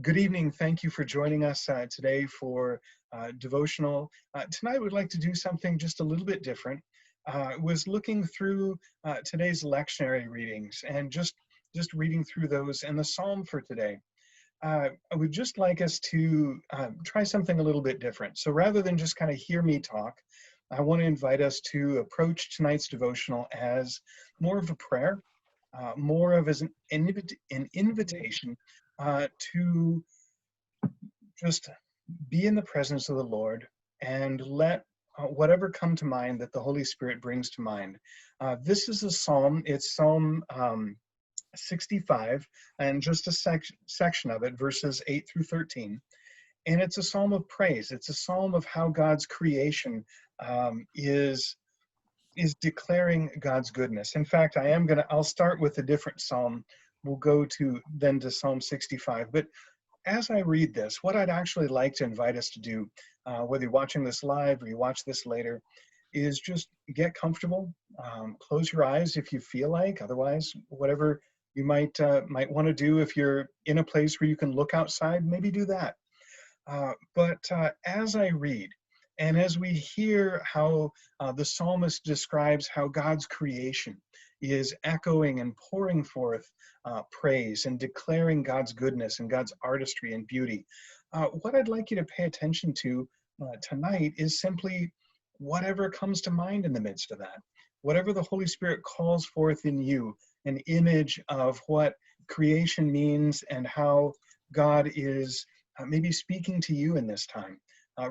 Good evening. Thank you for joining us today for Devotional. Tonight, we'd like to do something just a little bit different. Was looking through today's lectionary readings and just reading through those and the psalm for today. I would just like us to try something a little bit different. So rather than just kind of hear me talk, I want to invite us to approach tonight's devotional as more of a prayer, more of as an invitation to just be in the presence of the Lord and let whatever come to mind that the Holy Spirit brings to mind. This is a psalm. It's Psalm 65, and just a section of it, verses 8 through 13. And it's a psalm of praise. It's a psalm of how God's creation is declaring God's goodness. In fact, I'll start with a different psalm. We'll go to Psalm 65. But as I read this, what I'd actually like to invite us to do, whether you're watching this live or you watch this later, is just get comfortable. Close your eyes if you feel like. Otherwise, whatever you might want to do, if you're in a place where you can look outside, maybe do that. But as I read, and as we hear how the psalmist describes how God's creation is echoing and pouring forth praise and declaring God's goodness and God's artistry and beauty, what I'd like you to pay attention to tonight is simply whatever comes to mind in the midst of that. Whatever the Holy Spirit calls forth in you, an image of what creation means and how God is maybe speaking to you in this time.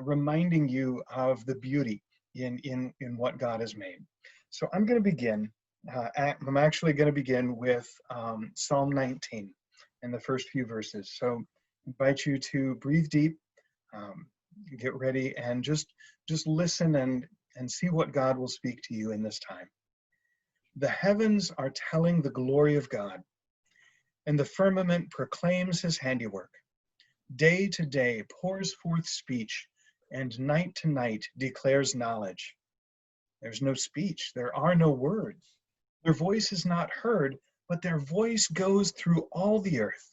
Reminding you of the beauty in what God has made. So I'm going to begin. I'm actually going to begin with Psalm 19 and the first few verses. So I invite you to breathe deep, get ready, and just listen and see what God will speak to you in this time. The heavens are telling the glory of God, and the firmament proclaims his handiwork. Day to day pours forth speech, and night to night declares knowledge. There's no speech, there are no words. Their voice is not heard, but their voice goes through all the earth,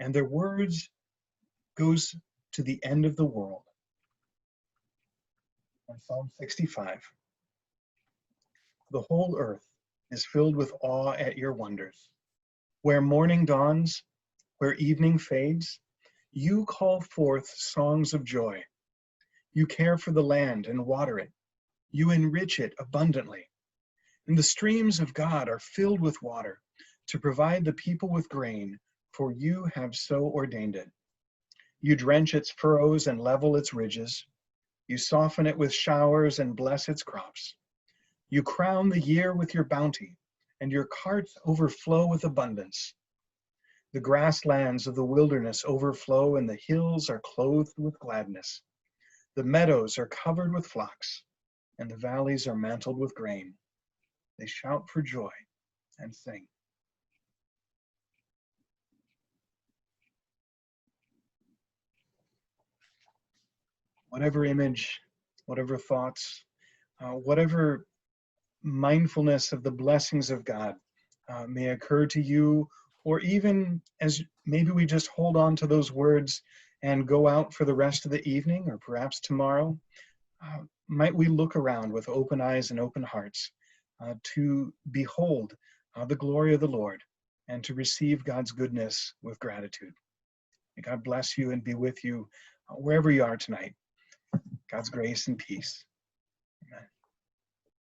and their words goes to the end of the world. And Psalm 65. The whole earth is filled with awe at your wonders. Where morning dawns, where evening fades, you call forth songs of joy. You care for the land and water it. You enrich it abundantly. And the streams of God are filled with water to provide the people with grain, for you have so ordained it. You drench its furrows and level its ridges. You soften it with showers and bless its crops. You crown the year with your bounty, and your carts overflow with abundance. The grasslands of the wilderness overflow, and the hills are clothed with gladness. The meadows are covered with flocks, and the valleys are mantled with grain. They shout for joy and sing. Whatever image, whatever thoughts, whatever mindfulness of the blessings of God may occur to you, or even as maybe we just hold on to those words and go out for the rest of the evening or perhaps tomorrow, might we look around with open eyes and open hearts to behold the glory of the Lord and to receive God's goodness with gratitude. May God bless you and be with you wherever you are tonight. God's grace and peace.